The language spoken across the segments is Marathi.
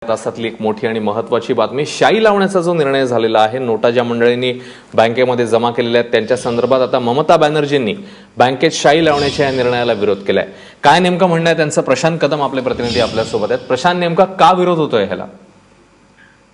तासातली एक मोठी आणि महत्त्वाची बातमी, शाई लावण्याचा जो निर्णय झालेला आहे, नोटा ज्या मंडळींनी बँकेमध्ये जमा केलेल्या आहेत त्यांच्या संदर्भात आता ममता बॅनर्जींनी बँकेत शाई लावण्याच्या या निर्णयाला विरोध केलाय। काय नेमकं म्हणणं आहे त्यांचं? प्रशांत कदम आपले प्रतिनिधी आपल्यासोबत आहेत। प्रशांत, नेमका का विरोध होतोय ह्याला?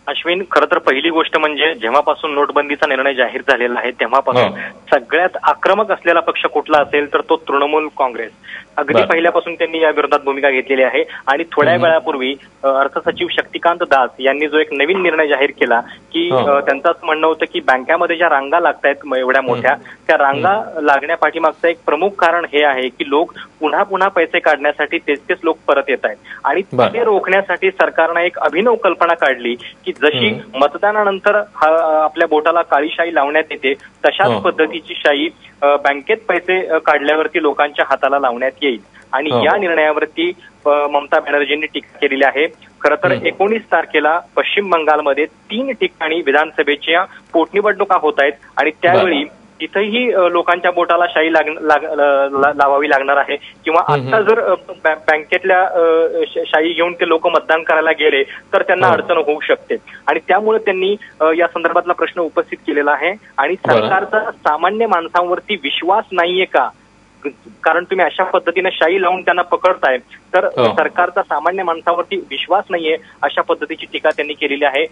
अश्विन, खरं तर पहिली गोष्ट म्हणजे जेव्हापासून नोटबंदीचा निर्णय जाहीर झालेला आहे तेव्हापासून सगळ्यात आक्रमक असलेला पक्ष कुठला असेल तर तो तृणमूल काँग्रेस। अगदी पहिल्यापासून त्यांनी या विरोधात भूमिका घेतलेली आहे आणि थोड्या वेळापूर्वी अर्थ सचिव शक्तिकांत दास यांनी जो एक नवीन निर्णय जाहीर केला की त्यांचं असं म्हणणं होतं की बँकामध्ये ज्या रांगा लागतायत एवढ्या मोठ्या, त्या रांगा लागण्यापाठीमागचं एक प्रमुख कारण हे आहे की लोक पुन्हा पुन्हा पैसे काढण्यासाठी तेच लोक परत येत आहेत आणि ते रोखण्यासाठी सरकारनं एक अभिनव कल्पना काढली की जशी मतदानानंतर आपल्या बोटाला काळी शाई लावण्यात येते तशाच पद्धतीची शाई बँकेत पैसे काढल्यावरती लोकांच्या हाताला लावण्यात येईल। आणि या निर्णयावरती ममता बॅनर्जींनी टीका केलेली आहे। खरं तर 19 तारखेला पश्चिम बंगालमध्ये 3 ठिकाणी विधानसभेच्या पोटनिवडणुका होत आहेत आणि त्यावेळी तिथेही लोकांच्या बोटाला शाई लावावी लागणार आहे किंवा आता जर बँकेतल्या शाई घेऊन ते लोक मतदान करायला गेले तर त्यांना अडचण होऊ शकते आणि त्यामुळे त्यांनी या संदर्भातला प्रश्न उपस्थित केलेला आहे। आणि सरकारचा सामान्य माणसांवरती विश्वास नाहीये का, कारण तुम्ही अशा पद्धतीने शाई लावून त्यांना पकडताय तर सरकारचा सामान्य माणसावरती विश्वास नाहीये, अशा पद्धतीची टीका त्यांनी केलेली आहे।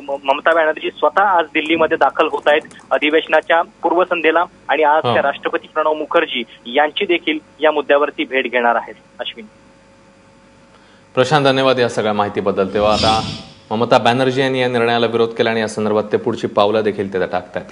ममता बॅनर्जी स्वतः आज दिल्लीमध्ये दाखल होत आहेत अधिवेशनाच्या पूर्वसंध्येला आणि आज त्या राष्ट्रपती प्रणव मुखर्जी यांची देखील या मुद्द्यावरती भेट घेणार आहेत। अश्विन, प्रशांत, धन्यवाद या सगळ्या माहितीबद्दल। तेव्हा आता ममता बॅनर्जी यांनी या निर्णयाला विरोध केला आणि या संदर्भात ते पुढची पावलं देखील ते टाकतायत।